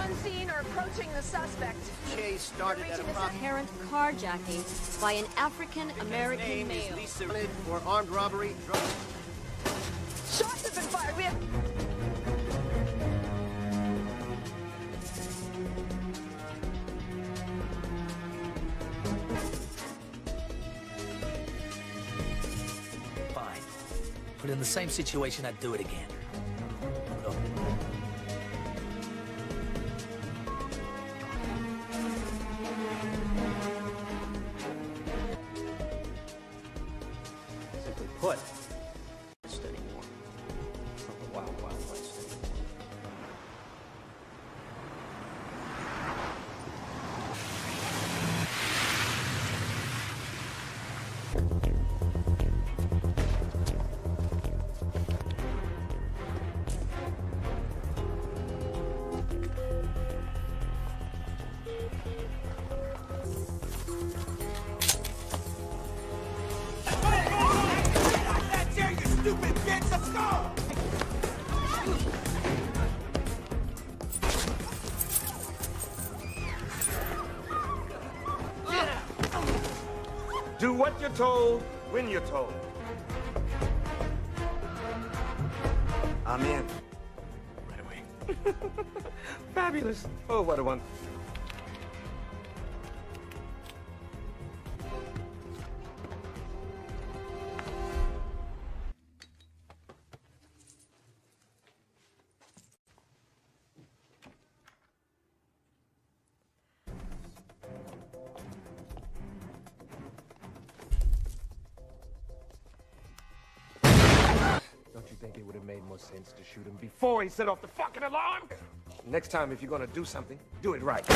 on scene or approaching the suspect. Chase started at apparent carjacking by an African-American male. For armed robbery. Shots have been fired. We have... Fine. But in the same situation, I'd do it again. Simply put, anymore. From the Wild Wild West anymore. Do what you're told, when you're told. I'm in. Right away. Fabulous. Oh, what a one. Don't you think it would have made more sense to shoot him before he set off the fucking alarm? Next time, if you're gonna do something, do it right.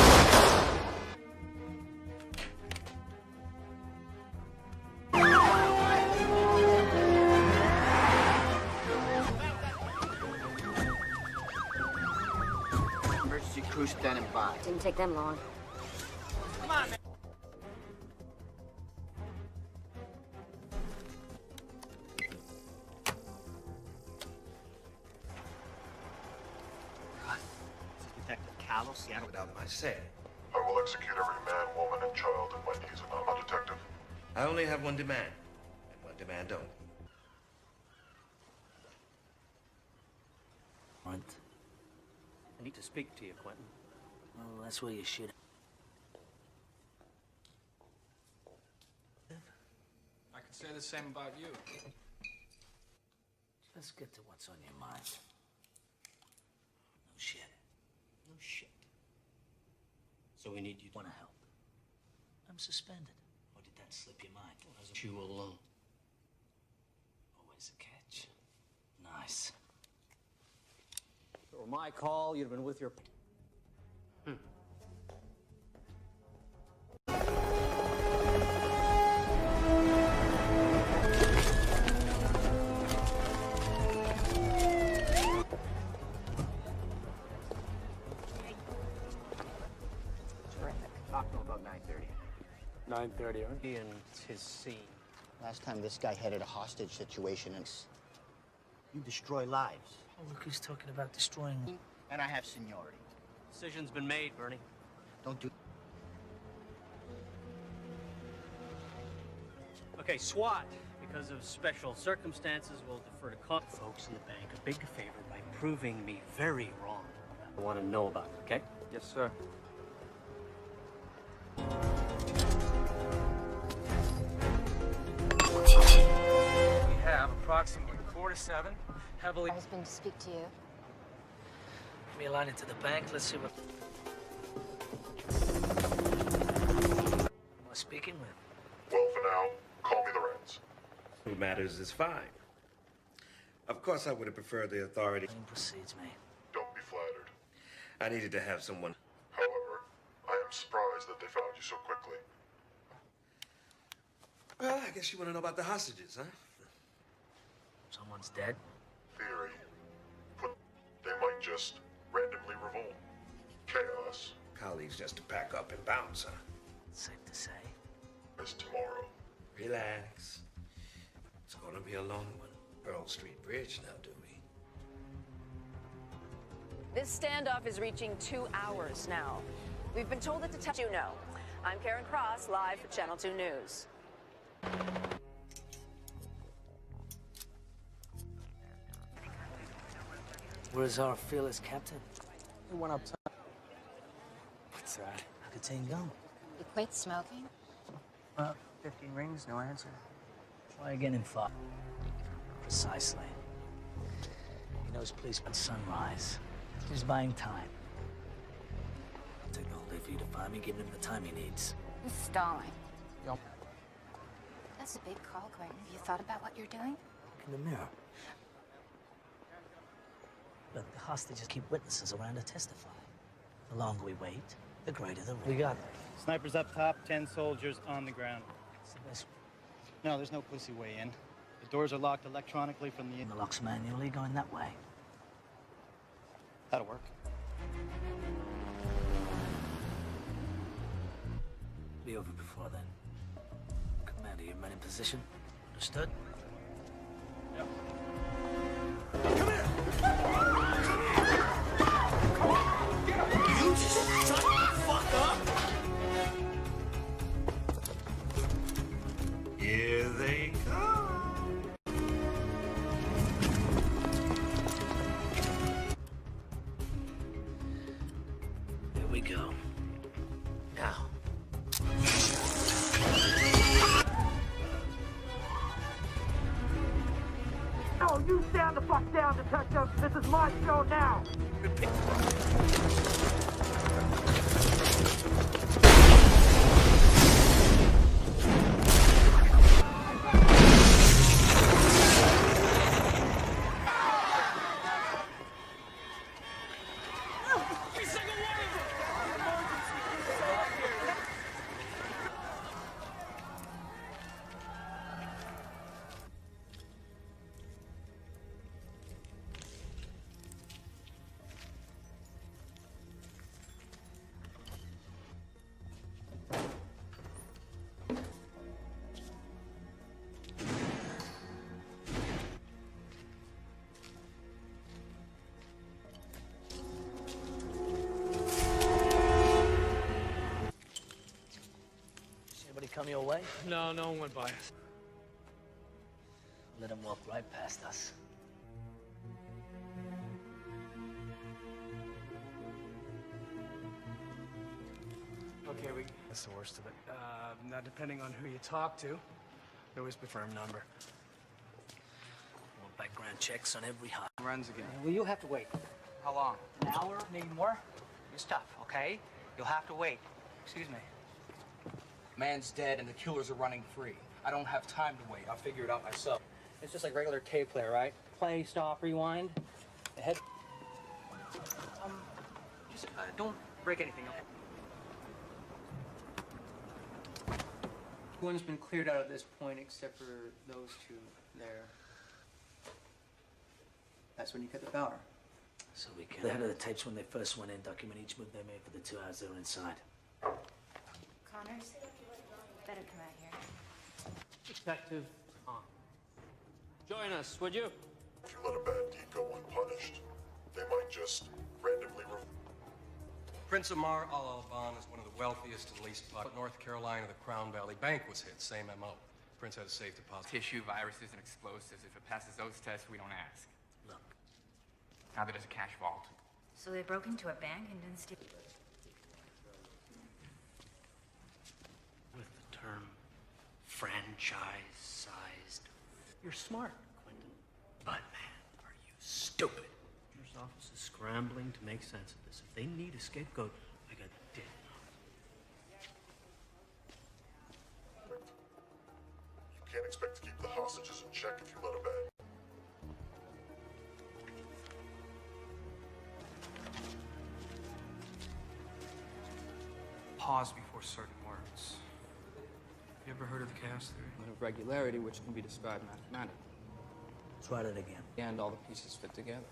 Emergency crew standing by. Didn't take them long. Come on, man. Without my say. I will execute every man, woman, and child in my needs, and I'm a detective. I only have one demand, and one demand only. What? I need to speak to you, Quentin. Well, that's where you should. I can say the same about you. Just get to what's on your mind. No shit. No shit. So we need you to want to help. I'm suspended. Or did that slip your mind? Well, as you alone. Always a catch. Nice. If it were my call, you'd have been with your... Talk to him about 9:30. 9:30, huh? He and his scene. Last time this guy headed a hostage situation and You destroy lives. Oh, look who's talking about destroying... and I have seniority. Decision's been made, Bernie. Don't do. Okay, SWAT. Because of special circumstances, we'll defer to folks in the bank a big favor by proving me very wrong. I want to know about it, okay? Yes, sir. We have approximately 4 to 7 heavily... My husband to speak to you. Give me a line into the bank. Let's see what... Who am I speaking with? Well, for now, call me the Reds. Who matters is fine. Of course, I would have preferred the authority. Same proceeds, mate. Don't be flattered. I needed to have someone. However, I am surprised that they found you so quickly. Well, I guess you want to know about the hostages, huh? Someone's dead? Theory. They might just randomly revolt. Chaos Colleagues just to pack up and bounce, huh? Safe to say. is tomorrow. Relax. It's gonna be a long one. Earl Street Bridge now, do we? This standoff is reaching 2 hours now. We've been told that you know. I'm Karen Cross, live for Channel 2 News. Where's our fearless captain? He went up top. What's that? How could Tane go? You quit smoking? 15 rings, no answer. Try again in 5. Precisely. He knows policeman Sunrise. He's buying time. It'll take the whole day for you to find me, giving him the time he needs. He's stalling. Yep. That's a big call, Quentin. Have you thought about what you're doing? Look in the mirror. Look, the hostages keep witnesses around to testify. The longer we wait, the greater the risk. We got it. Snipers up top, 10 soldiers on the ground. It's the best. No, there's no pussy way in. The doors are locked electronically from the... The lock's manually going that way. That'll work. Be over before then. Commander, your men in position. Understood? Yep. Come here! You just shut the fuck up! Here they come. Here we go. Now. Oh, you stand the fuck down, detective. This is my show now. Anybody come your way? No, no one went by us. Let him walk right past us. Okay, that's the worst of it. Now, depending on who you talk to, there always be a firm number. More background checks on every hot. Runs again. Well, you'll have to wait. How long? An hour, maybe more. It's tough, okay? You'll have to wait. Excuse me. Man's dead and the killers are running free. I don't have time to wait. I'll figure it out myself. It's just like regular tape player, right? Play, stop, rewind. The head. Just don't break anything, okay? One's been cleared out at this point except for those two there. That's when you cut the power. So we can. The head of the tapes when they first went in, document each move they made for the 2 hours they were inside. Connors, better come out here. Detective Tom. Join us, would you? If you let a bad deed go unpunished, they might just randomly Prince Amar Al-Alban is one of the wealthiest and least popular. North Carolina, the Crown Valley Bank was hit. Same MO. Prince had a safe deposit. Tissue, viruses, and explosives. If it passes those tests, we don't ask. Look. Now that it's a cash vault. So they broke into a bank and didn't steal. With the term franchise-sized. You're smart, Quentin. But man, are you stupid. Your office is scrambling to make sense of this. If they need a scapegoat, I got dead. You can't expect to keep the hostages in check if you let a bad. Pause before certain words. You ever heard of the chaos theory? Of regularity, which can be described mathematically. Try that again. And all the pieces fit together.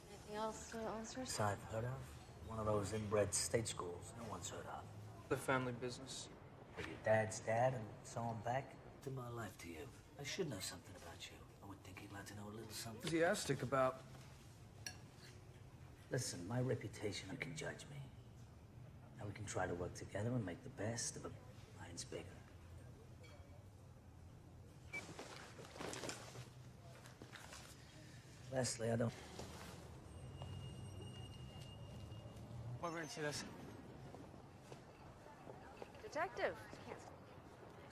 Anything else answers? I've heard of. One of those inbred state schools no one's heard of. The family business. But your dad's dad and so on back. To my life to you. I should know something about you. I would think he'd like to know a little something. Enthusiastic about Listen, my reputation, you can judge me. Now we can try to work together and make the best of a mine's bigger. Leslie, I don't... Why wouldn't you this? Detective.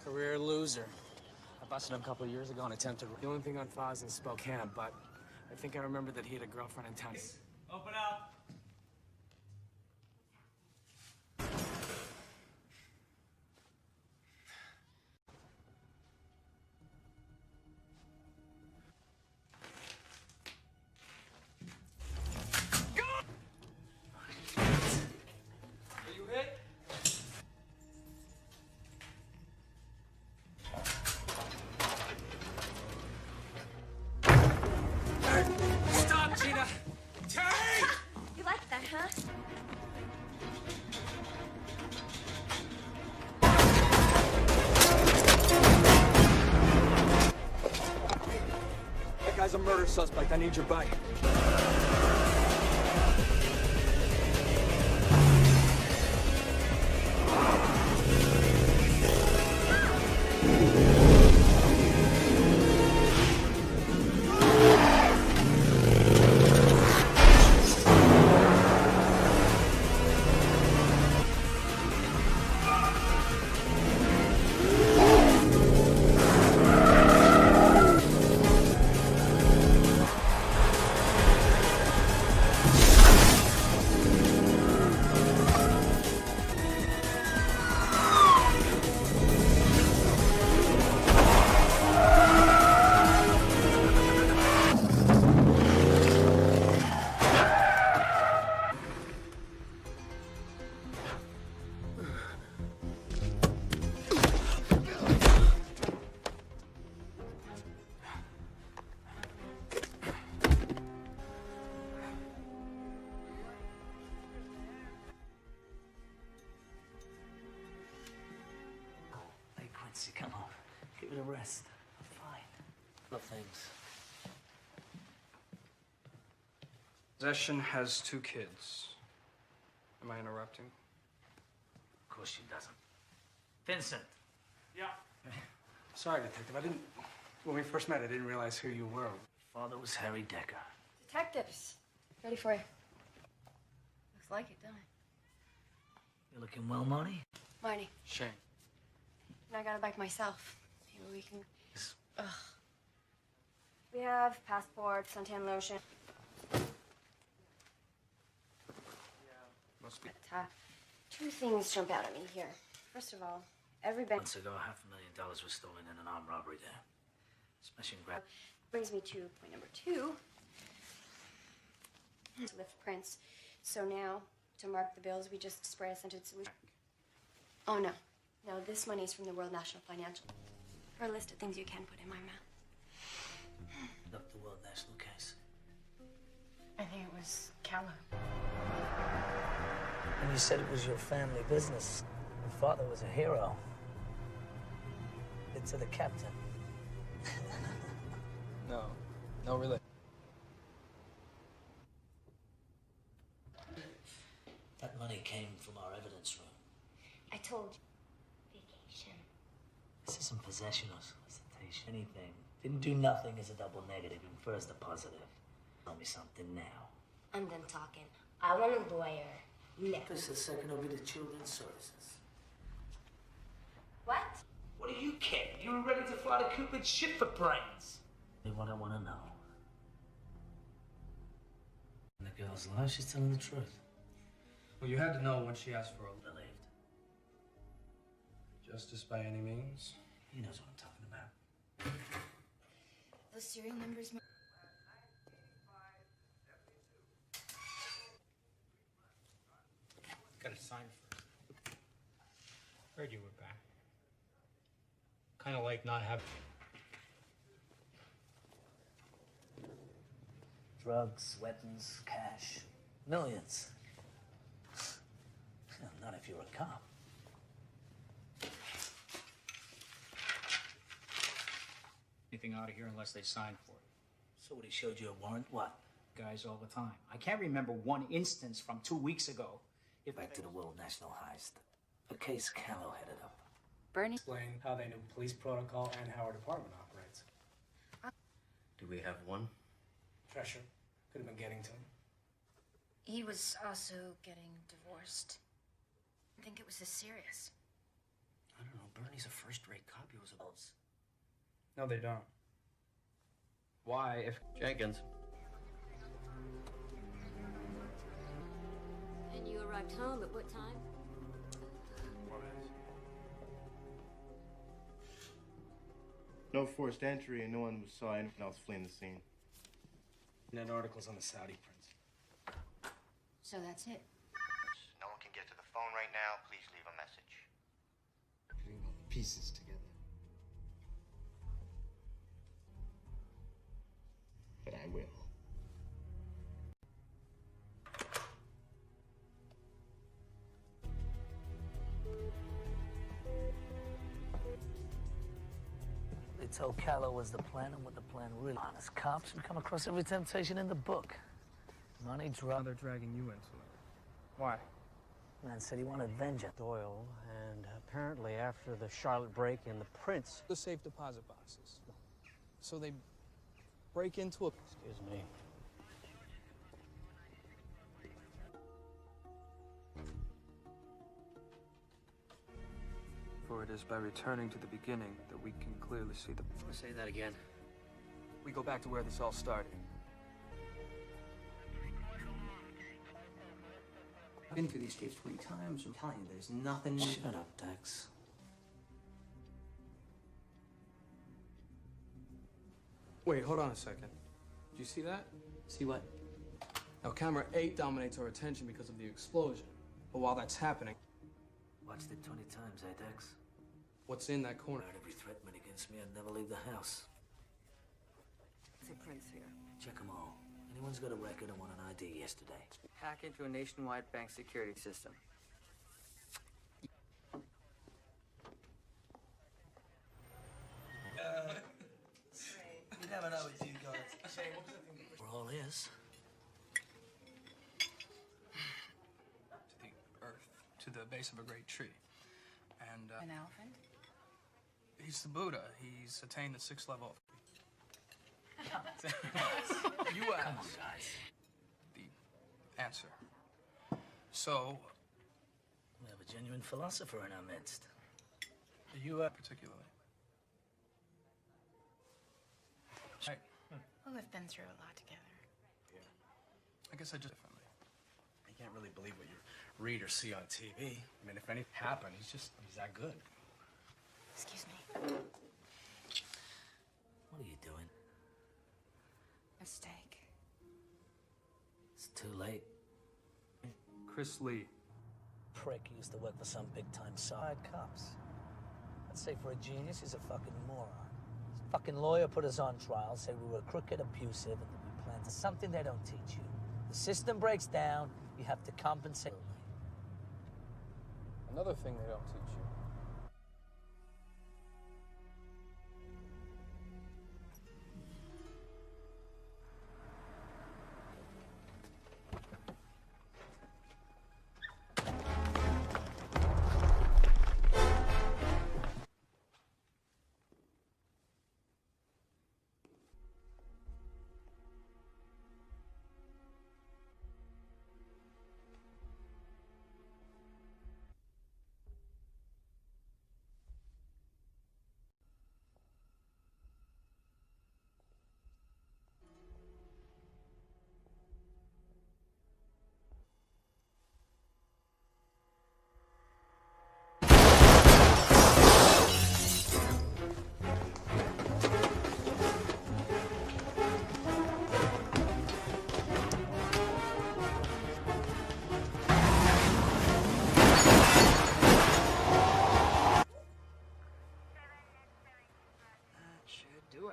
Career loser. I busted him a couple of years ago and attempted... The only thing on file is in Spokane, but I think I remember that he had a girlfriend in town. Open up. Stop, Gina! Terry! You like that, huh? That guy's a murder suspect. I need your bike. Hey, Quincy, come on. Give it a rest. I'm fine. No things. Possession has 2 kids. Am I interrupting? Of course she doesn't. Vincent. Yeah. Sorry, Detective. When we first met, I didn't realize who you were. Father was Harry Decker. Detectives. Ready for you. Looks like it, don't it? You're looking well, Marty? Marty. Shane. And I got a bike myself. Maybe we can... Ugh. We have passports, suntan lotion. Must be. But, 2 things jump out at me here. First of all, every bank... Months ago, $500,000 was stolen in an armed robbery there. Smash and grab. Brings me to point number 2. Lift prints. So now, to mark the bills, we just spray a scented solution. Oh, no. No, this money's from the World National Financial. For a list of things you can put in my mouth. Look, the World National case. I think it was Calla. And you said it was your family business. Your father was a hero. It's to the captain. No, really. That money came from our evidence room. I told you. Vacation. This isn't possession or solicitation. Anything. Didn't do nothing is a double negative. Infers the positive. Tell me something now. I'm done talking. I want a lawyer. No. Just a second, over to Children's Services. What? What do you care? You were ready to fly to Cupid's ship for brains. What I want to know. And the girl's lying, she's telling the truth. Well, you had to know when she asked for a Believed. justice by any means. He knows what I'm talking about. Those serial numbers... Gotta sign first. Heard you were back. Kind of like not having... Drugs, weapons, cash. Millions. Not if you're a cop. Anything out of here unless they sign for it. So what, he showed you a warrant? What? guys all the time. I can't remember one instance from 2 weeks ago. Back to the World National Heist. A case Callow headed up. Bernie? Explain how they knew police protocol and how our department operates. Do we have one? Pressure. Could have been getting to him. He was also getting divorced. I think it was this serious. I don't know. Bernie's a first-rate cop. He was a boss. No, they don't. Why, if... Jenkins. And you arrived home at what time? No forced entry, and no one saw anyone else fleeing the scene. Net articles on the Saudi prince. So that's it. No one can get to the phone right now. Please leave a message. Putting all the pieces together. But I will. They told Callow was the plan, and what the plan really. Honest cops would come across every temptation in the book. Money, drugs. They're dragging you into it. Why? Man said he wanted vengeance. Doyle, and apparently after the Charlotte break-in, the prince... The safe deposit boxes. So they break into a... Excuse me. For it is by returning to the beginning that we can clearly see the... Say that again. We go back to where this all started. I've been through these tapes 20 times. I'm telling you, there's nothing... Shut up, Dex. Wait, hold on a second. Did you see that? See what? Now, camera 8 dominates our attention because of the explosion. But while that's happening... Watched it 20 times, eh, Dex? What's in that corner? Every threat made against me, I'd never leave the house. It's a prince here. Check them all. Anyone's got a record and want an ID yesterday. Hack into a nationwide bank security system. You never know with you guys. We're all ears. To the earth, to the base of a great tree. And, An elephant? he's the Buddha. He's attained the 6th level. You asked the answer. So, We have a genuine philosopher in our midst. you particularly. Right. Well, we've been through a lot together. I guess I just differently. You can't really believe what you read or see on TV. I mean, if anything happened, he's that good. Excuse me. What are you doing? A steak. It's too late. Chris Lee. Prick used to work for some big-time side cops. I'd say for a genius, he's a fucking moron. His fucking lawyer put us on trial, said we were crooked, abusive, and that we planned something they don't teach you. The system breaks down, you have to compensate. Another thing they don't teach you.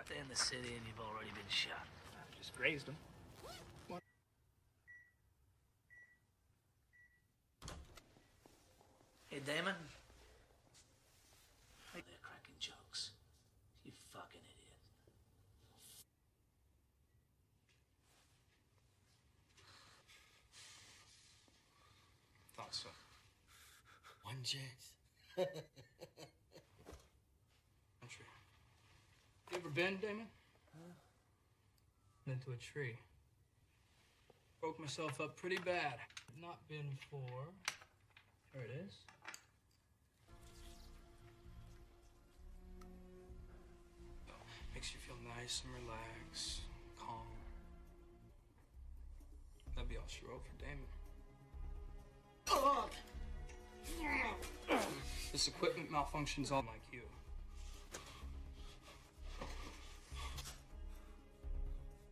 They're in the city and you've already been shot. Just grazed him. Hey, Damon. They're cracking jokes. You fucking idiot. so. One chance. Country. You ever been, Damon? Into a tree. Broke myself up pretty bad. Not been for. There it is. Makes you feel nice and relaxed, calm. That'd be all she wrote for Damon. This equipment malfunctions all like you.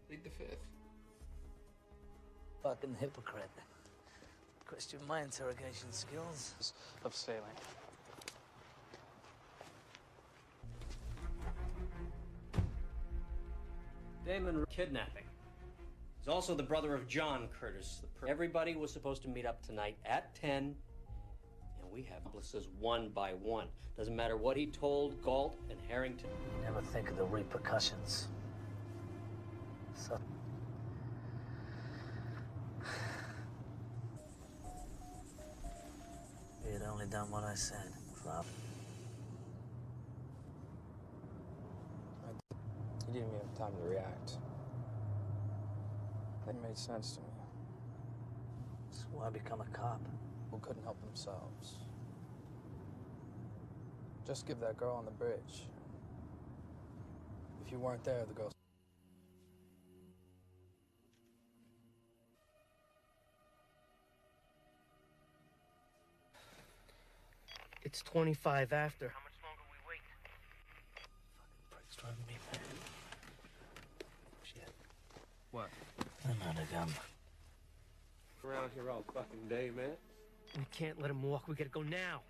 Plead the fifth. Fucking hypocrite. Question my interrogation skills. Of sailing. Damon kidnapping. He's also the brother of John Curtis. Everybody was supposed to meet up tonight at 10, and we have accomplices one by one. Doesn't matter what he told Galt and Harrington. Never think of the repercussions. So... He had only done what I said. Flop. He didn't even have time to react. That made sense to me. That's why I become a cop. Who couldn't help themselves. Just give that girl on the bridge. If you weren't there, the girl... It's 25 after. How much longer we wait? Fucking prick's driving me mad. Shit. What? I'm out of gum. Around here all fucking day, man. We can't let him walk. We gotta go now.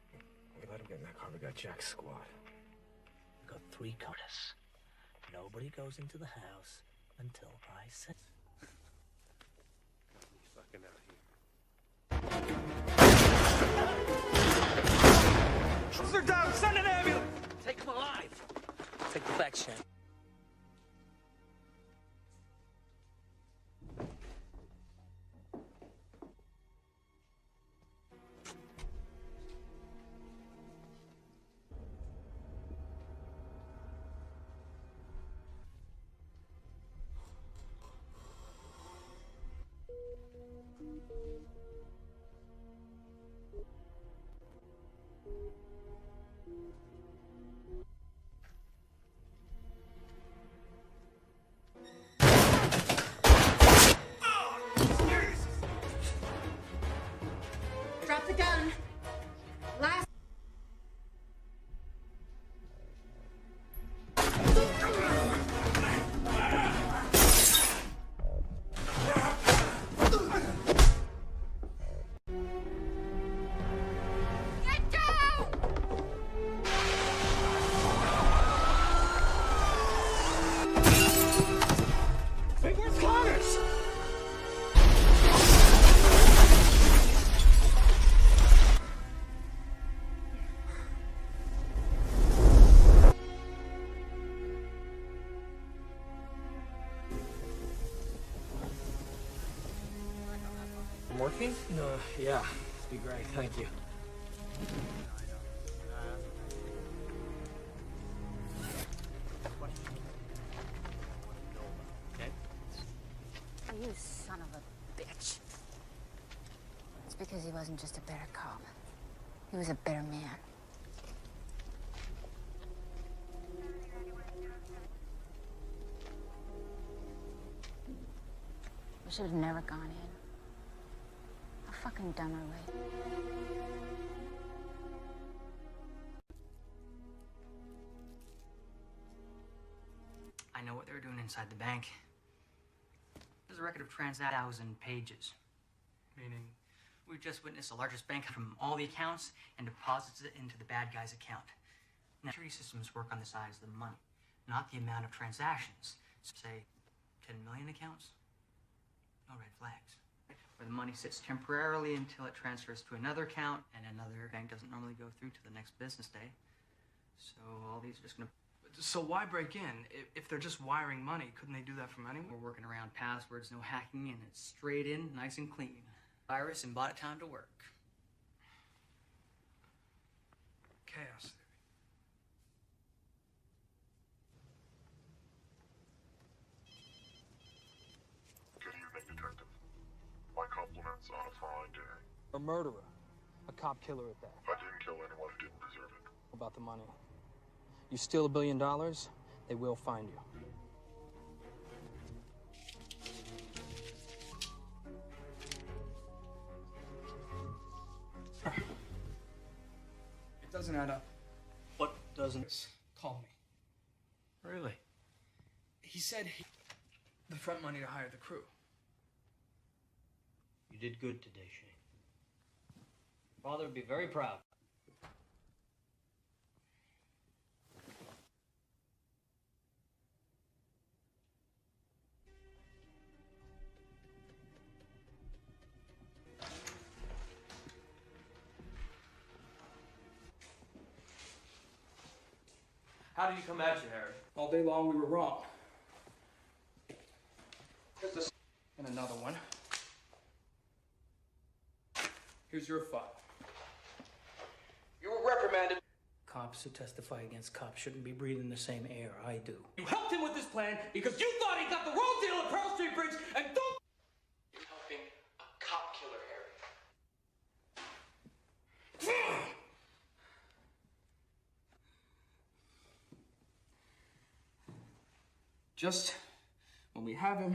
We let him get in that car. We got Jack's squad. We got 3 cars. Nobody goes into the house until I say. He's fucking out here. They're down! Send an ambulance! Take him alive! Take the back, Shan. Drop the gun. Last. Get down! Hey, where's Connors? Morphine? No, yeah. Be great, thank you. Okay? You son of a bitch. It's because he wasn't just a better cop. He was a better man. We should have never gone in. How fucking dumb are we? I know what they were doing inside the bank. There's a record of 1,000 pages. Meaning? We've just witnessed the largest bank from all the accounts and deposits it into the bad guy's account. Now, security systems work on the size of the money, not the amount of transactions. So say 10 million accounts, no red flags. Where the money sits temporarily until it transfers to another account, and another bank doesn't normally go through to the next business day. So all these are just gonna... So why break in? If they're just wiring money, couldn't they do that from anywhere? We're working around passwords, no hacking, and it's straight in, nice and clean. Virus and bought it time to work. chaos theory. Good evening, Detective. My compliments on a fine day. A murderer. A cop killer at that. I didn't kill anyone who didn't deserve it. About the money. You steal $1 billion, they will find you. It doesn't add up. What doesn't? Call me. Really? He said the front money to hire the crew. You did good today, Shane. Father would be very proud. How did he come at you, Harry? All day long we were wrong. Here's this and another one. Here's your file. You were reprimanded. Cops who testify against cops shouldn't be breathing the same air I do. You helped him with this plan because you thought he got the wrong deal at Pearl Street Bridge and don't... You're helping a cop killer, Harry. Just when we have him...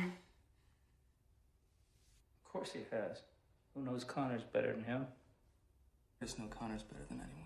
Of course he has. Who knows Connor's better than him? There's no Connor's better than anyone.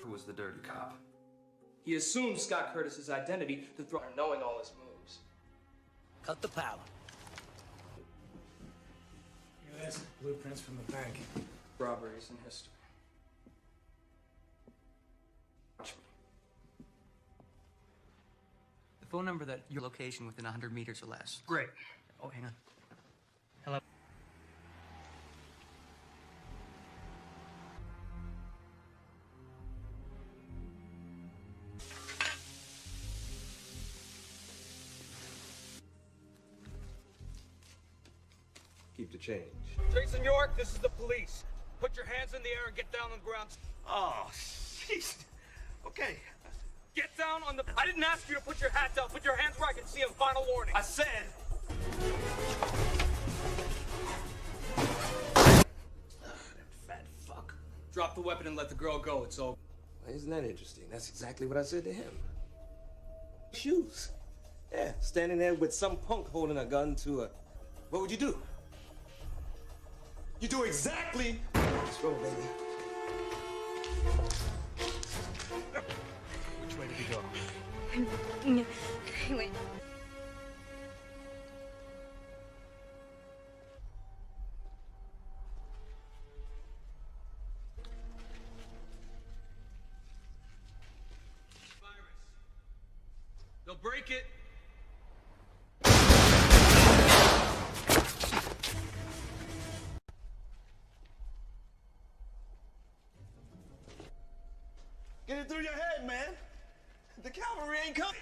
Who was the dirty cop? He assumed Scott Curtis's identity to throw knowing all his moves. Cut the power. Yeah, that's blueprints from the bank. Robberies in history. Watch me. The phone number that your location within 100 meters or less. Great. Oh, hang on. Hello? Keep the change. Jason York, this is the police. Put your hands in the air and get down on the ground. Oh, jeez. Okay. Get down on the... I didn't ask you to put your hat down. Put your hands where I can see them. Final warning. I said... Fat fuck. Drop the weapon and let the girl go. It's over. Isn't that interesting? That's exactly what I said to him. Shoes. Yeah, standing there with some punk holding a gun to a... What would you do? You do exactly... Let's roll, baby. Which way did he go? Wait. They'll break it. Get it through your head, man. The cavalry ain't coming.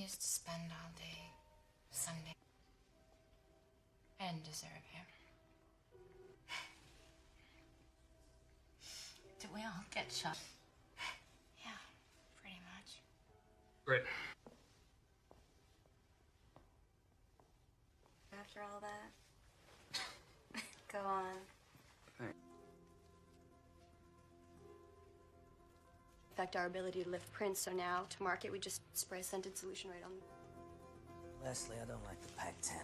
used to spend all day Sunday. I didn't deserve him. Did we all get shot? Yeah, pretty much. Great. After all that, go on. Affect our ability to lift prints, so now to market we just spray a scented solution right on. Leslie, I don't like the Pac-10.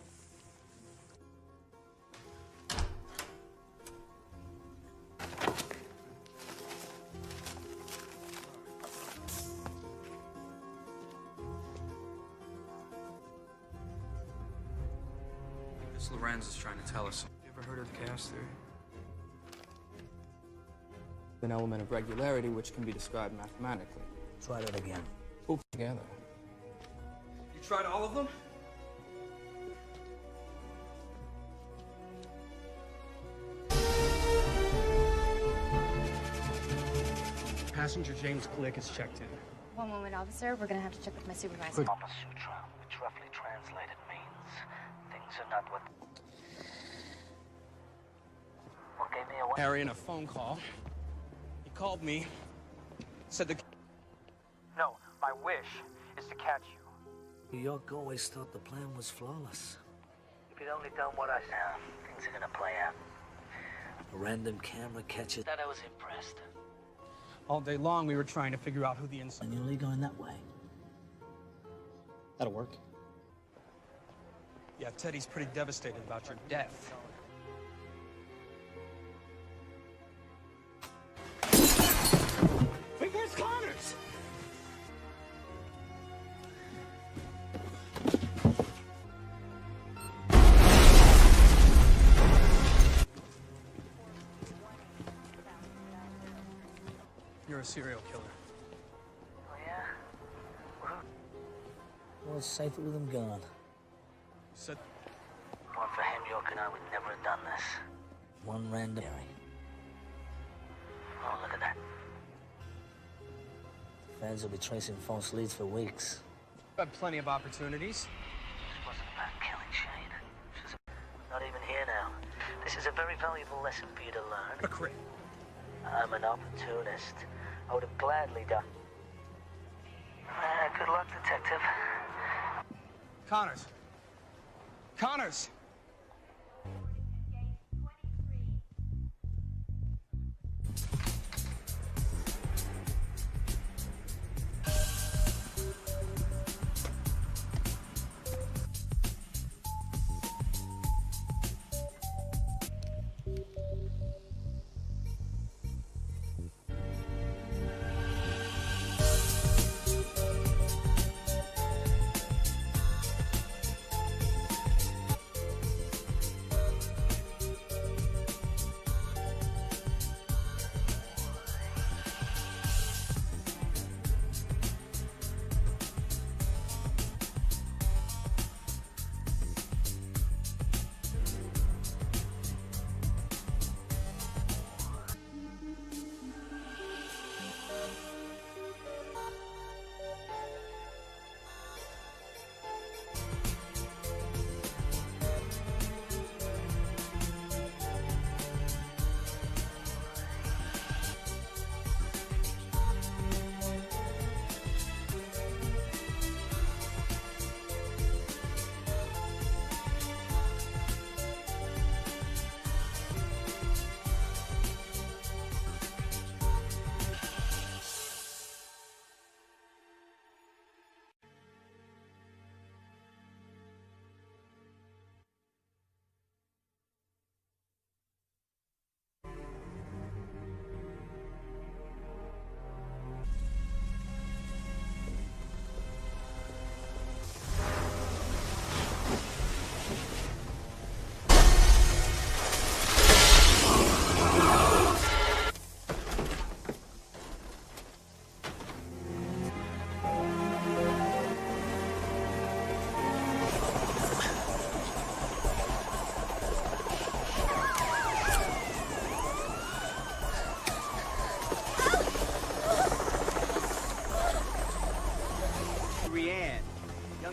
Miss Lorenz is trying to tell us. You ever heard of the chaos theory? An element of regularity which can be described mathematically. Try that again. Put together. You tried all of them? Passenger James Click is checked in. One moment, officer. We're gonna have to check with my supervisor. Mama Sutra, which roughly translated means things are not what gave me away. Harry in a phone call. He called me, said the... No, my wish is to catch you. New York always thought the plan was flawless. If you'd only done what I said, things are gonna play out. A random camera catches that I was impressed. All day long, we were trying to figure out who the inside... And you're only going that way. That'll work. Yeah, Teddy's pretty devastated about your death. Wait, where's Connors? You're a serial killer. Oh, yeah? Well, it's safer with him gone. Said... One for him, York and I would never have done this. One random... Oh, look at that. Fans will be tracing false leads for weeks. I've had plenty of opportunities. This wasn't about killing Shane. Not even here now. This is a very valuable lesson for you to learn. A crit. I'm an opportunist. I would have gladly done. Good luck, detective. Connors. Connors!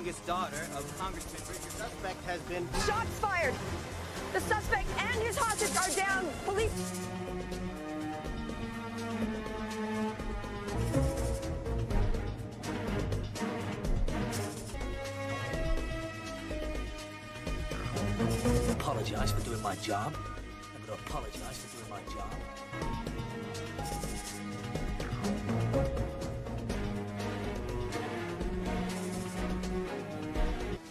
youngest daughter of Congressman Richard. Suspect has been... Shots fired! The suspect and his hostage are down. Police... Apologize for doing my job. I'm gonna apologize for doing my job.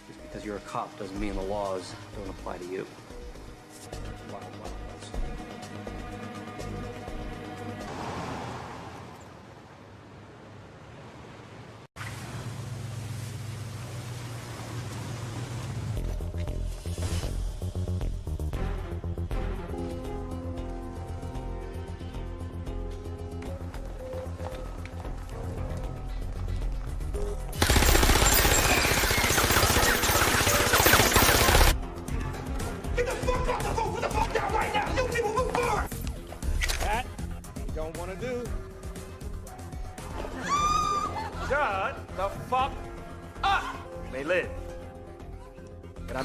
Just because you're a cop doesn't mean the laws don't apply to you.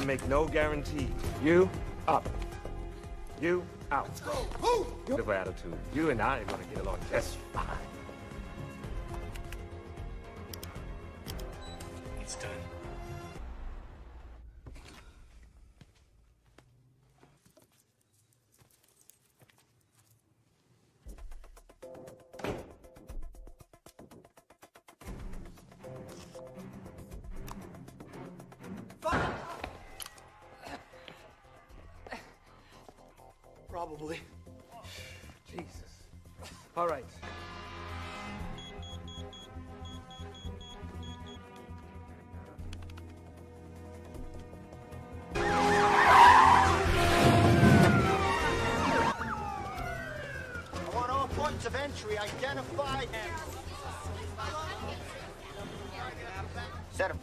Make no guarantee. You up. You out. Beautiful attitude. You and I are gonna get along just fine. It's done. Probably. Jesus. All right. I want all points of entry identified. Set him.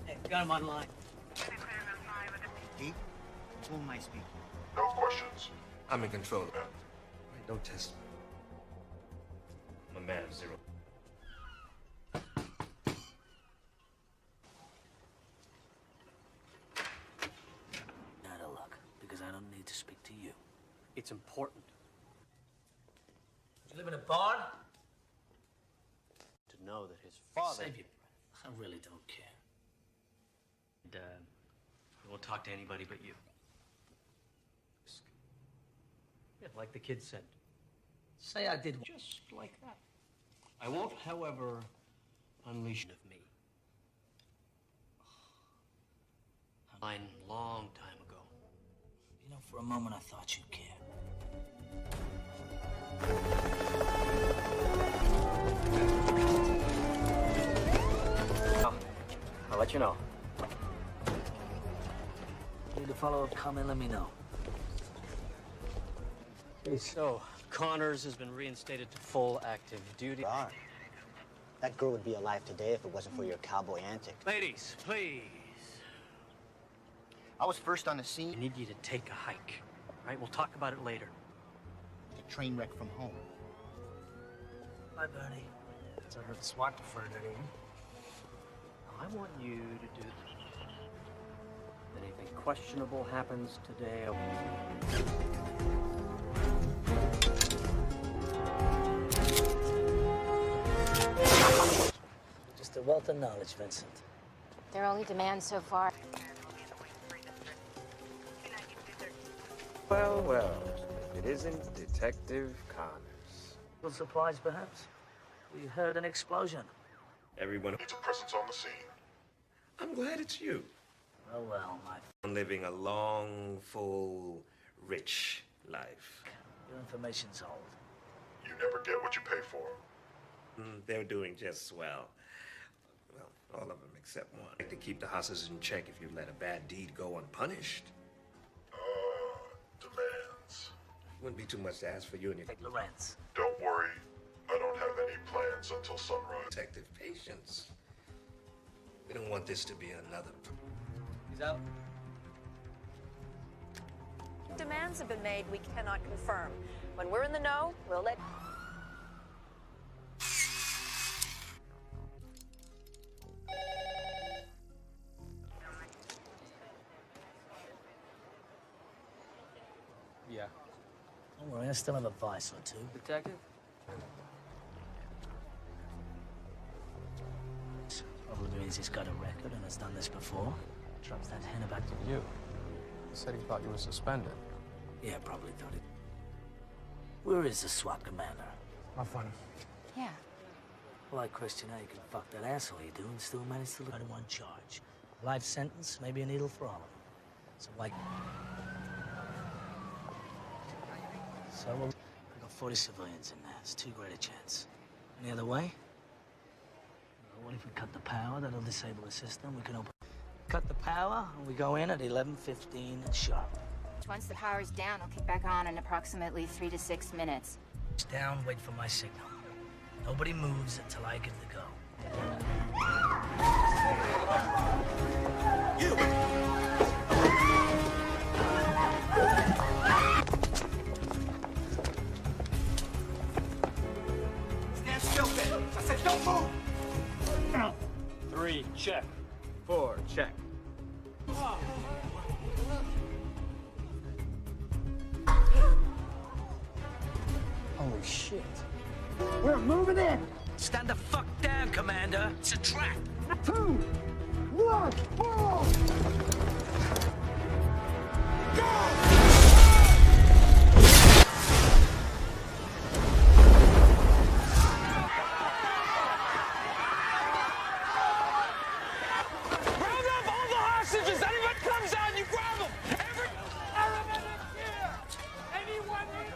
Hey, got him online. Pete, who am I speaking? No questions. I'm in control of that. Wait, don't test me. I'm a man of zero. Out of luck, because I don't need to speak to you. It's important. You live in a barn? To know that his father... Save your breath. I really don't care. And, I won't talk to anybody but you. Yeah, like the kid said. Say I did just like that. I won't, however, unleash of me. Mine long time ago. You know, for a moment I thought you cared. I'll let you know. Need a follow-up comment, let me know. So, Connors has been reinstated to full active duty. God. That girl would be alive today if it wasn't for your cowboy antics. Ladies, please. I was first on the scene. I need you to take a hike. All right, we'll talk about it later. The train wreck from home. Bye, Bernie. So I heard SWAT deferred to you. I want you to do this. If anything questionable happens today, Just a wealth of knowledge, Vincent. Their only demand so far. Well, well. It isn't Detective Connors. Little surprise, perhaps? We heard an explosion. Everyone Needs a presence on the scene. I'm glad it's you. Oh, well, my... I'm living a long, full, rich life. Your information's old. You never get what you pay for. They're doing just swell. Well, all of them except one. Like to keep the hostages in check if you let a bad deed go unpunished. Demands. Wouldn't be too much to ask for you and your... Take Lorenz. Don't worry. I don't have any plans until sunrise. Detective patience. We don't want this to be another... He's out. Demands have been made we cannot confirm. When we're in the know, we'll let... Don't worry, I still have a vice or two. Detective? Probably means he's got a record and has done this before. Drops that hen about You. He said he thought you were suspended. Yeah, probably thought it. Where is the SWAT commander? How funny. Yeah. Well, I question how you can fuck that asshole you do and still manage to look at one charge. Life sentence, maybe a needle for all of them. So, like... So, we've got 40 civilians in there. It's too great a chance. Any other way? What if we cut the power? That'll disable the system. We can open... Cut the power, and we go in at 11:15 sharp. Once the power's down, I'll kick back on in approximately 3 to 6 minutes. Down, wait for my signal. Nobody moves until I give the go. You! Stand still, Ben. I said don't move! 3, check. 4, check. Holy shit. We're moving in. Stand the fuck down, Commander. It's a trap. 2, 1, boom! Round up all the hostages! Anyone comes out, you grab them! Every element is here! Anyone here?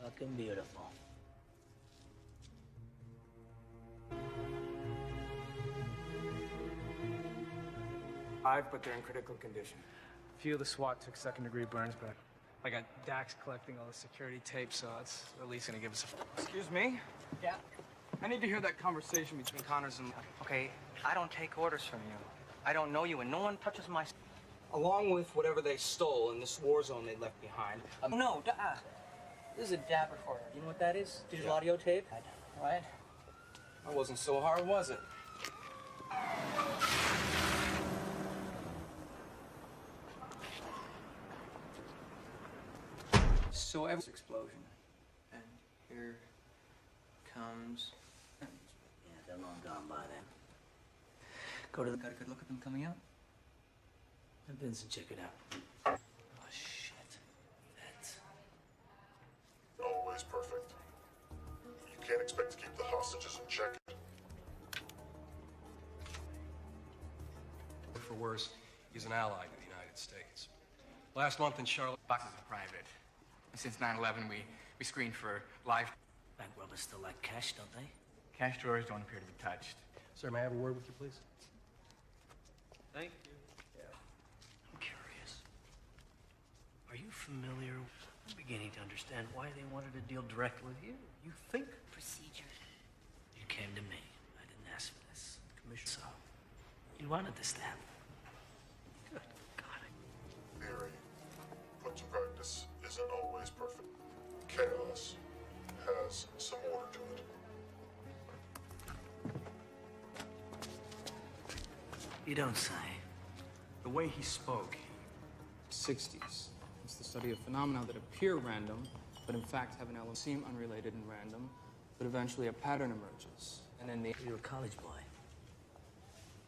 Fucking beautiful. But they're in critical condition. A few of the SWAT took second-degree burns, but I got Dax collecting all the security tape, so it's at least gonna give us a... Excuse me? Yeah? I need to hear that conversation between Connors and... Okay, I don't take orders from you. I don't know you, and no one touches my... Along with whatever they stole in this war zone they left behind. No, this is a DAB recorder. You know what that is? Digital audio tape? Right? That wasn't so hard, was it? So every explosion. And here comes... Yeah, they're long gone by then. Go to the... Got a good look at them coming out? Vincent, check it out. Oh, shit. That's... Always perfect. You can't expect to keep the hostages in check. For worse, he's an ally to the United States. Last month in Charlotte... Boxes are private. Since 9/11, we screened for live... Bank robbers still like cash, don't they? Cash drawers don't appear to be touched. Sir, may I have a word with you, please? Thank you. I'm curious. Are you familiar? I'm beginning to understand why they wanted to deal directly with you. You think... Procedure. You came to me. I didn't ask for this. Commissioner, so you wanted this to happen. Good God. Theory, put to practice, isn't always perfect. Chaos has some order to it. You don't say. The way he spoke, 60s. It's the study of phenomena that appear random, but in fact have an element seem unrelated and random, but eventually a pattern emerges. And then You're a college boy.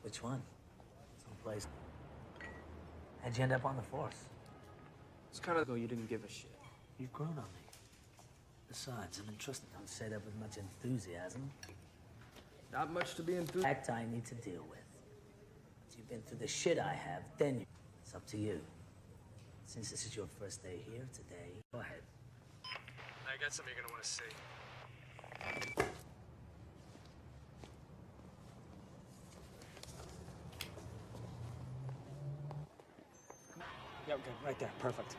Which one? Someplace. How'd you end up on the force? It's kind of though you didn't give a shit. You've grown on me. Besides, I'm entrusted. Don't say that with much enthusiasm. Not much to be enthused. Fact I need to deal with. Once you've been through the shit I have, then it's up to you. Since this is your first day here today, go ahead. I got something you're gonna want to see. Yeah, okay, right there, perfect.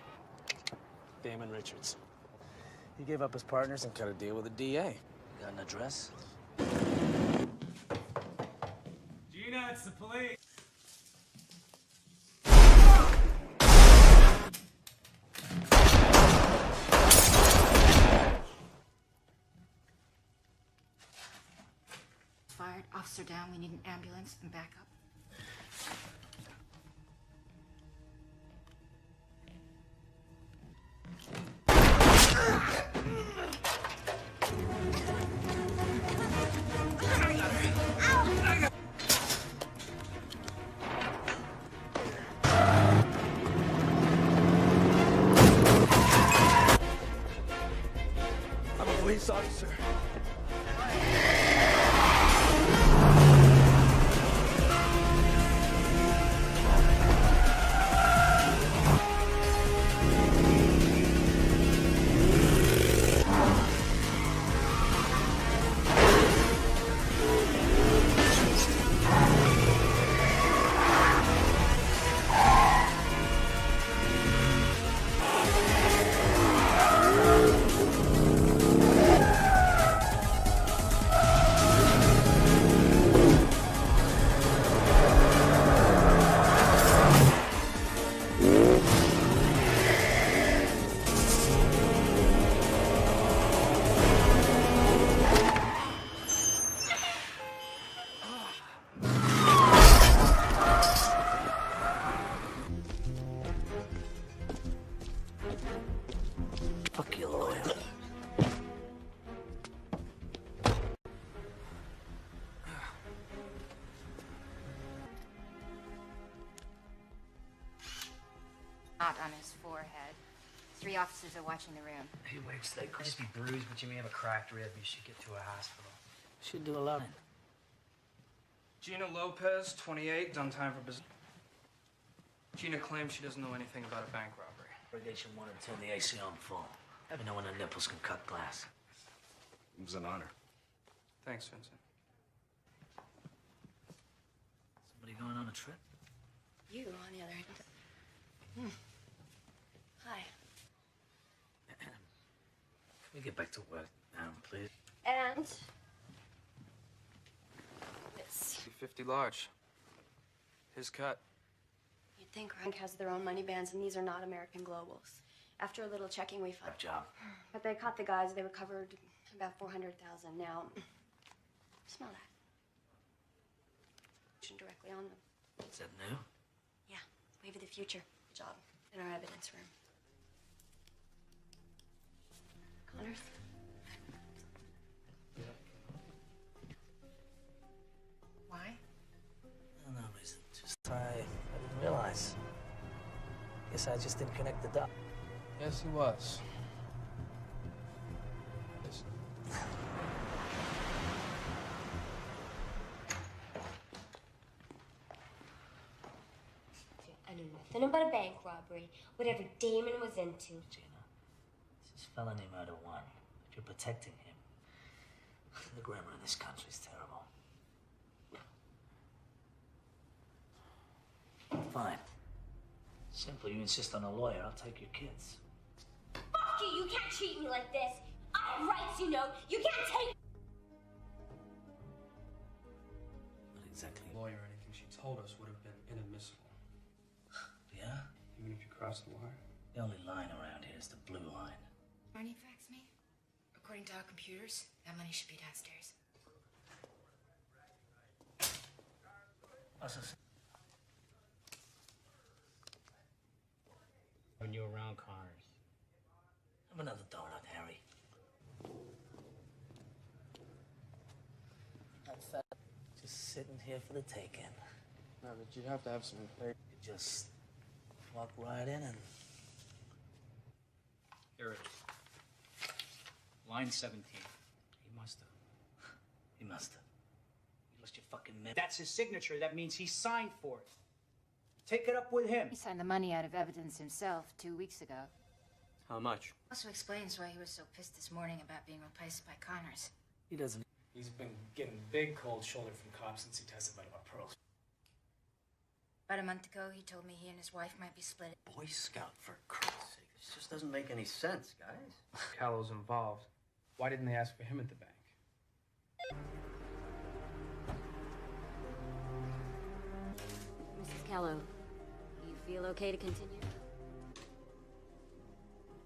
Damon Richards. He gave up his partners and cut a deal with the DA. Got an address? Gina, it's the police. Fired. Officer down. We need an ambulance and backup. I'm a police officer. Fuck you, lawyer. Not on his forehead. 3 officers are watching the room. He waits, they Could just be bruised, but you may have a cracked rib. You should get to a hospital. should do a lot. Gina Lopez, 28, done time for business. Gina claims she doesn't know anything about a bank robbery. Irrigation wanted to turn the AC on full. Let me know when the nipples can cut glass. It was an honor. Thanks, Vincent. Somebody going on a trip? You, on the other hand. Hi. Can we get back to work now, please? And this. 50 large. His cut. You'd think Rank has their own money bands, and these are not American globals. After a little checking, we found. Job. But they caught the guys. They recovered about 400,000. Now, smell that. Directly on them. Is that new? Yeah, wave of the future. Good job. In our evidence room. Connors. Why? No reason. Just I didn't realize. Guess I just didn't connect the dots. Yes, he was. Yes. I knew nothing about a bank robbery, whatever Damon was into. Gina, this is felony murder 1. If you're protecting him, the grammar in this country is terrible. Fine. Simple. You insist on a lawyer, I'll take your kids. Fuck you! You can't treat me like this! I have rights, you know! You can't take... Not exactly. Lawyer, anything she told us would have been inadmissible. Yeah? Even if you cross the wire? The only line around here is the blue line. Marnie faxed me. According to our computers, that money should be downstairs. What's this? When you're around Connors. Have another donut, Harry. Just sitting here for the taking. No, but you'd have to have some faith. You just walk right in and... Here it is. Line 17. He must have. He must have. You lost your fucking mind. That's his signature. That means he signed for it. Take it up with him. He signed the money out of evidence himself 2 weeks ago. How much? Also explains why he was so pissed this morning about being replaced by Connors. He doesn't... He's been getting big cold shoulder from cops since he testified about pearls. About a month ago, he told me he and his wife might be split. Boy Scout, for Christ's sake. It's just doesn't make any sense, guys. Callow's involved. Why didn't they ask for him at the bank? Mrs. Callow, you feel okay to continue?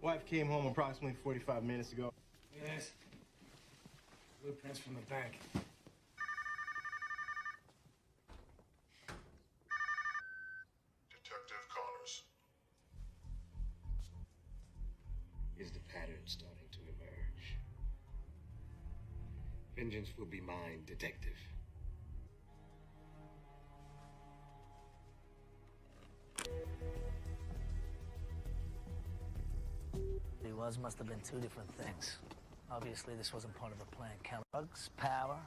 Wife came home approximately 45 minutes ago. Yes. Blueprints from the bank. Detective Connors. Is the pattern starting to emerge? Vengeance will be mine, detective. Must have been two different things. Obviously, this wasn't part of a plan. Drugs, power.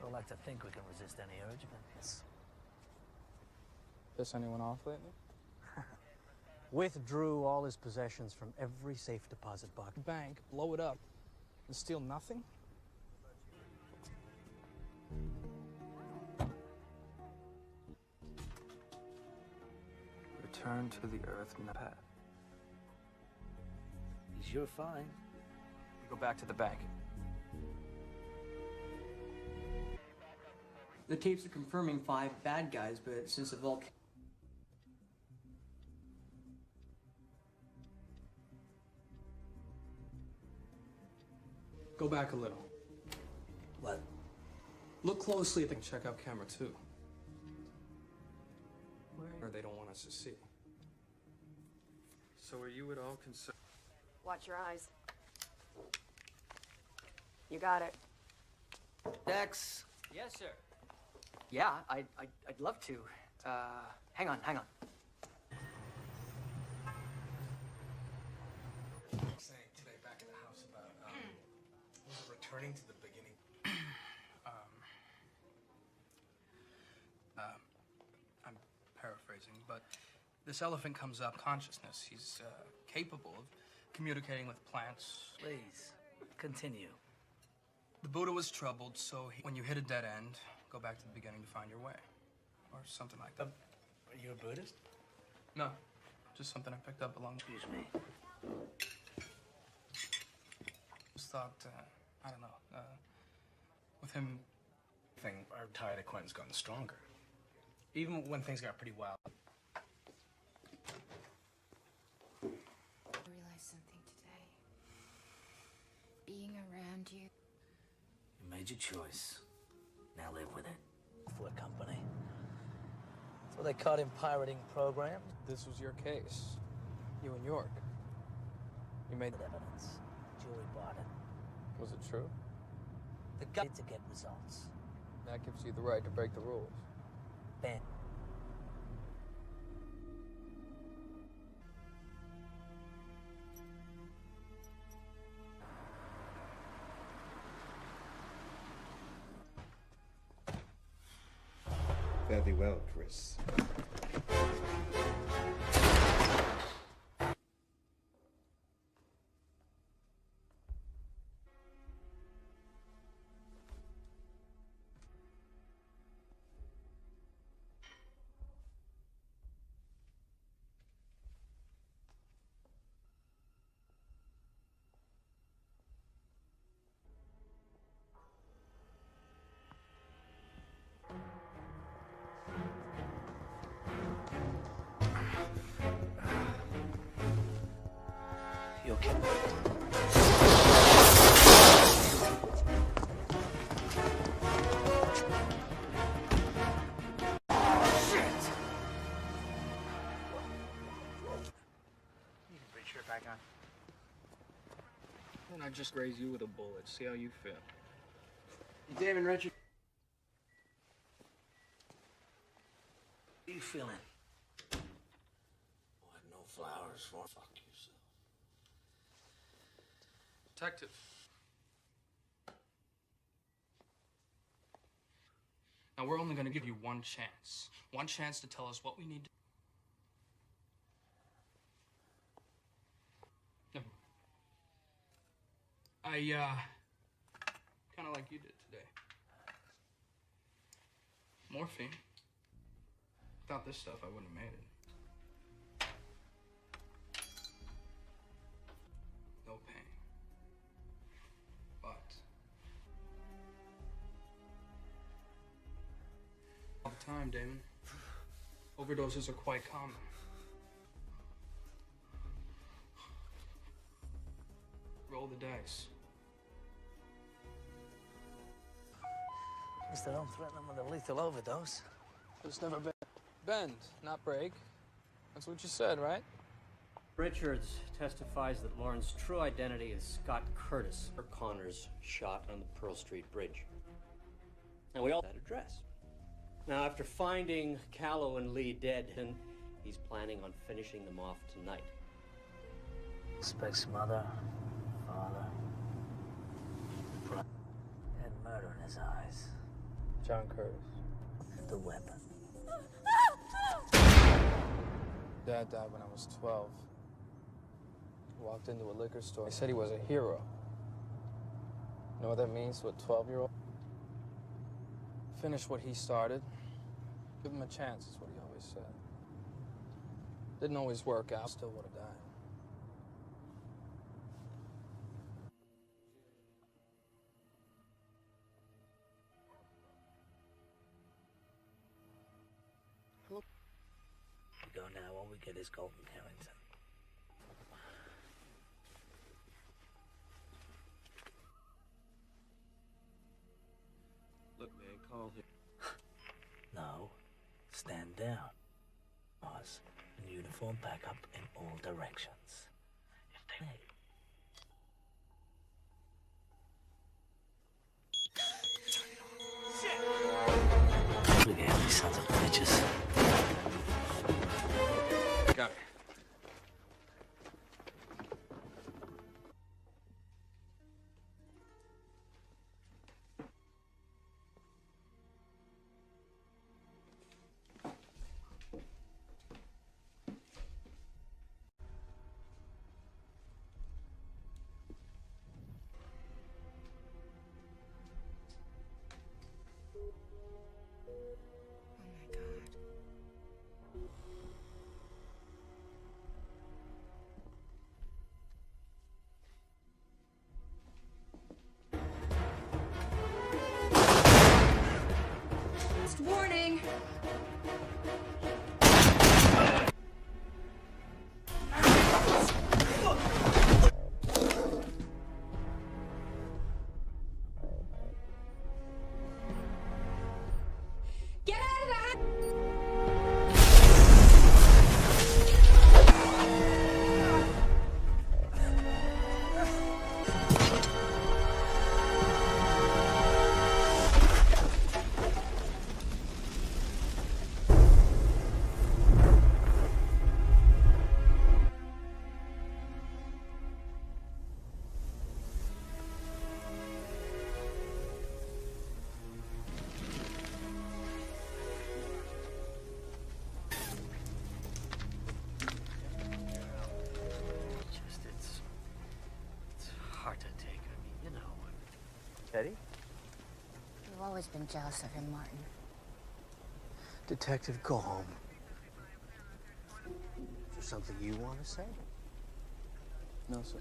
Don't like to think we can resist any urge, but yes. Piss anyone off lately? Withdrew all his possessions from every safe deposit box. Bank, blow it up, and steal nothing? Return to the earth, Pat. You're fine. We go back to the bank. The tapes are confirming 5 bad guys, but since the vault... Go back a little. What? Look closely at the checkout camera, too. Where they don't want us to see. So are you at all concerned? Watch your eyes. You got it. Dex. Yes, sir. Yeah, I'd love to. Hang on. Saying today back at the house about was it returning to the beginning? I'm paraphrasing, but this elephant comes up consciousness. He's capable of communicating with plants. Please, continue. The Buddha was troubled, so when you hit a dead end, go back to the beginning to find your way. Or something like that. Are you a Buddhist? No, just something I picked up along... Excuse me. Just thought, I don't know, with him... Our tie to Quentin's gotten stronger. Even when things got pretty wild. I realized something today. Being around you. You made your choice. Now live with it. For a company. So they caught him pirating programs. This was your case. You and York. You made evidence. Jury bought it. Was it true? The guy to get results. That gives you the right to break the rules. Ben. Fare thee well, Chris. You okay? Back on. And I just raise you with a bullet. See how you feel. Hey, David, Richard. How you feeling? What, no flowers for? Fuck yourself. Detective. Now, we're only going to give you one chance. One chance to tell us what we need to... I, kind of like you did today. Morphine. Without this stuff, I wouldn't have made it. time, Damon. Overdoses are quite common. Roll the dice. At least I don't threaten them with a lethal overdose. It's never been. Bend, not break. That's what you said, right? Richards testifies that Lauren's true identity is Scott Curtis, or Connors shot on the Pearl Street Bridge. And we all had that address. Now, after finding Callow and Lee dead, he's planning on finishing them off tonight. Suspects mother, father, brother. Had murder in his eyes. John Curtis. The weapon. Dad died when I was 12. Walked into a liquor store. He said he was a hero. You know what that means to a 12-year-old? Finish what he started. Give him a chance, is what he always said. Didn't always work out. Still would have died. We go now. All we get is Golden Harrington. Look, man, call him. No. Stand down. Pause. And uniform back up in all directions. If they... Shit! Look at these sons of bitches. Got it. Warning! Get out of the house! It's hard to take. I mean, you know. Teddy? You've always been jealous of him, Martin. Detective, go home. Is there something you want to say? No, sir.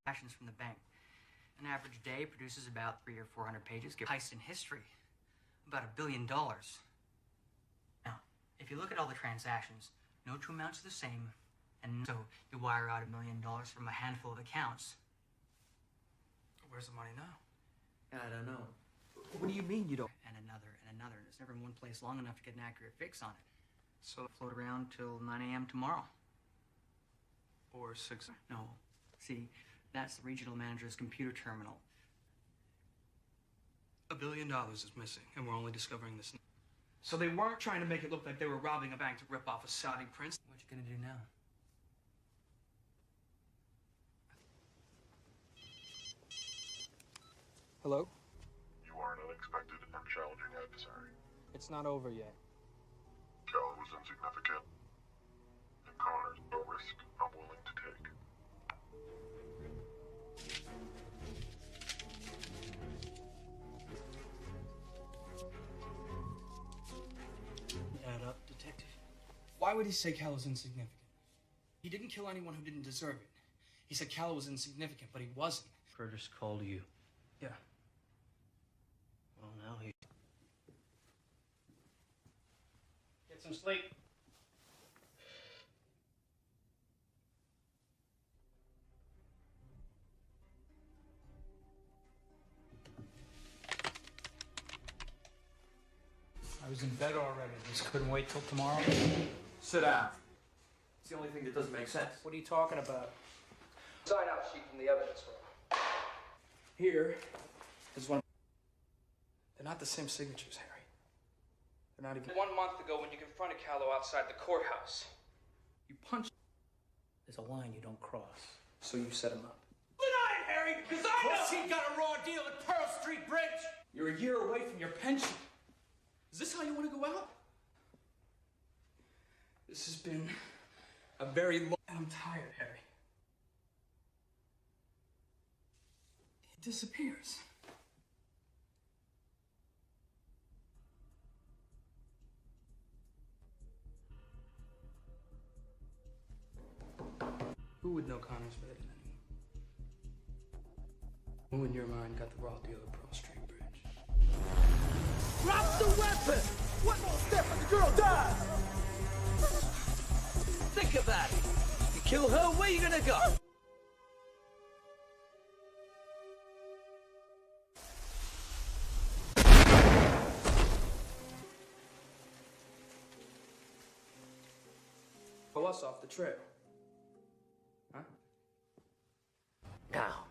Transactions from the bank. An average day produces about 300 or 400 pages. Give heist in history. About $1 billion. Now, if you look at all the transactions, no two amounts are the same, and so you wire out $1 million from a handful of accounts. Where's the money now? I don't know. What do you mean you don't? And another, and another. It's never in one place long enough to get an accurate fix on it. So it'll float around till 9 a.m. tomorrow. Or 6? No. See, that's the regional manager's computer terminal. $1 billion is missing, and we're only discovering this now. So they weren't trying to make it look like they were robbing a bank to rip off a Saudi prince? What you gonna do now? Hello? You are an unexpected and challenging adversary. It's not over yet. Callow was insignificant, and Connors a risk I'm willing to take. Why would he say Cal was insignificant? He didn't kill anyone who didn't deserve it. He said Cal was insignificant, but he wasn't. Curtis called you. Yeah. Well, now he... Get some sleep. I was in bed already. Just couldn't wait till tomorrow. Sit down. It's the only thing that doesn't make sense. What are you talking about? Sign out sheet from the evidence room. Here is one. They're not the same signatures, Harry. They're not even. 1 month ago when you confronted Callow outside the courthouse. You punched. There's a line you don't cross. So you set him up. Deny it, Harry, because I know he got a raw deal at Pearl Street Bridge. You're a year away from your pension. Is this how you want to go out? This has been a very long... I'm tired, Harry. It disappears. Who would know Connor's better than anyone? Who in your mind got the raw deal at Pearl Street Bridge? Drop the weapon! One more step and the girl dies! Think about it. You kill her, where you gonna go? Pull us off the trail. Huh? Now.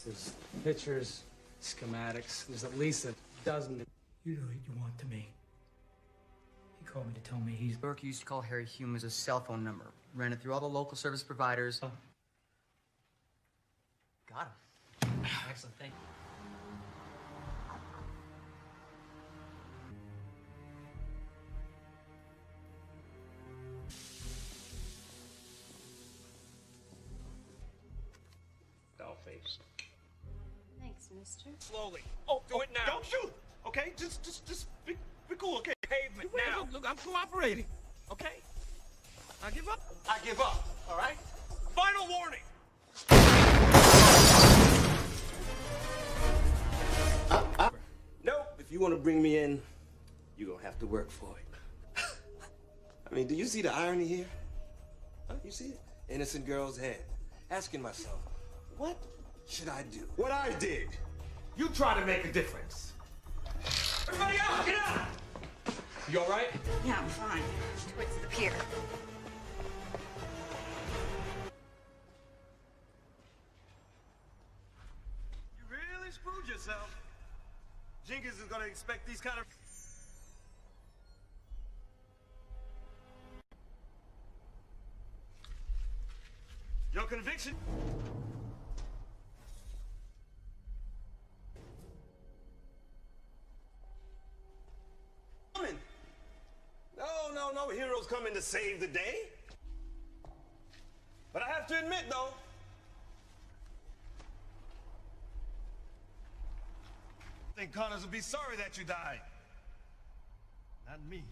There's pictures, schematics. There's at least a dozen. You know what you want to me. He called me to tell me he's... Burke used to call Harry Hume as a cell phone number. Ran it through all the local service providers. Oh. Got him. Excellent, thank you. Doll-faced. Thanks, mister. Slowly. Oh, do it now. Don't shoot! Okay? Just be cool, okay? Pavement now. Look, I'm cooperating. Okay? I give up. I give up, all right? Final warning. Nope. If you want to bring me in, you're gonna have to work for it. I mean, do you see the irony here? Huh? You see it? Innocent girl's head. Asking myself, what should I do? What I did. You try to make a difference. Everybody out! Get out! You all right? Yeah, I'm fine. Towards the pier. You really screwed yourself. Jenkins is gonna expect these kind of... Your conviction? No, heroes coming to save the day. But I have to admit, though, I think Connors will be sorry that you died. Not me.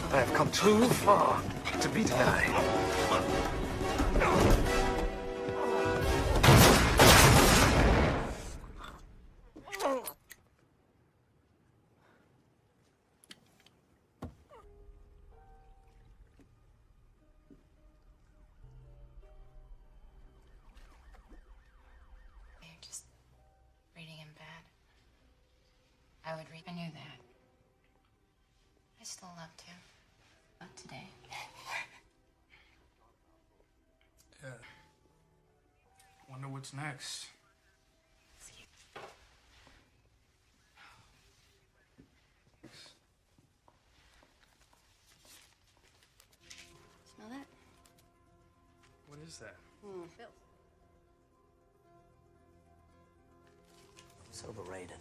I have come too far to be denied. You're just reading him bad. I would read. I knew that. I still love to. Not today. Yeah. Wonder what's next. is that? Bills. It's overrated.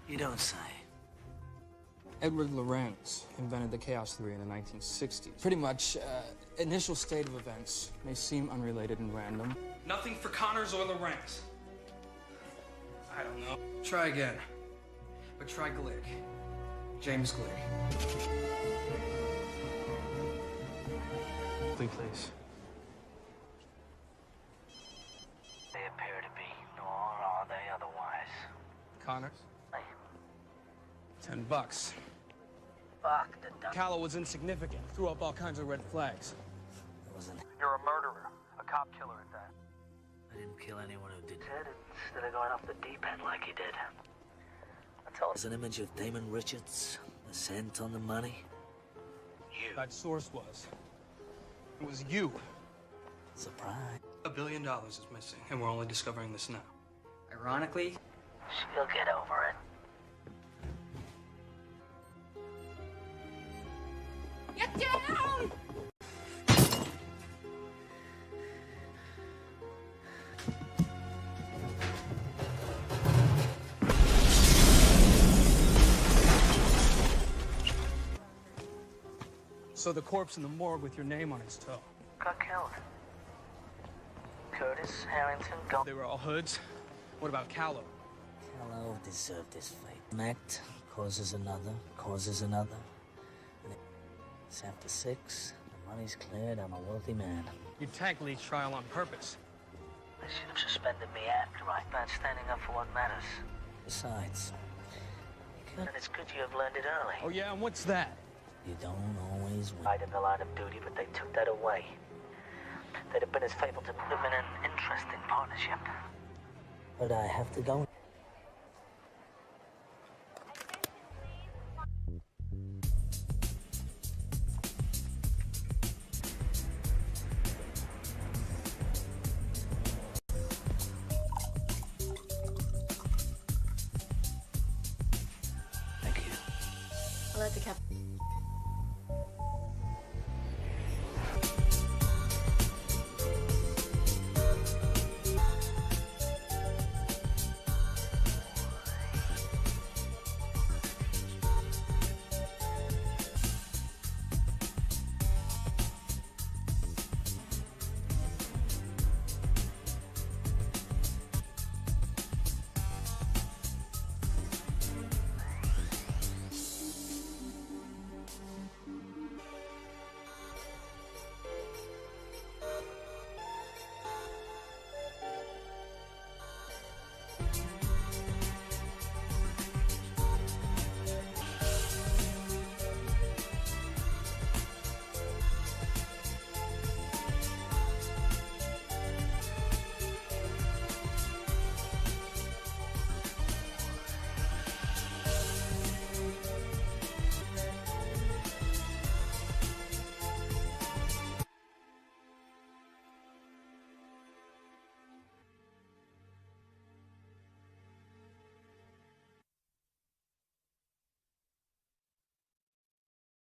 You don't say. Edward Lorenz invented the chaos theory in the 1960s. Pretty much, initial state of events may seem unrelated and random. Nothing for Connors or Lorenz. I don't know. Try again. But try Glick. James Glick. Please. They appear to be, nor are they otherwise. Connors? $10. Fuck the dumb. Callow was insignificant. Threw up all kinds of red flags. It wasn't. You're a murderer. A cop killer at that. I didn't kill anyone who did it. Instead of going off the deep end like he did. That's all. There's an image of Damon Richards, the scent on the money. You. That source was. It was you. Surprise. $1 billion is missing, and we're only discovering this now. Ironically, she'll get over it. Get down! So the corpse in the morgue with your name on its toe. Got killed. Curtis, Harrington, They were all hoods. What about Callow? Callow deserved this fate. An act causes another, causes another. And it's after 6, the money's cleared, I'm a wealthy man. You tanked Lee's trial on purpose. They should have suspended me after not standing up for what matters. Besides, and it's good you have learned it early. Oh yeah, and what's that? You don't always win. I'd have the line of duty, but they took that away. They'd have been as faithful to live in an interesting partnership. But I have to go. I'll let the captain.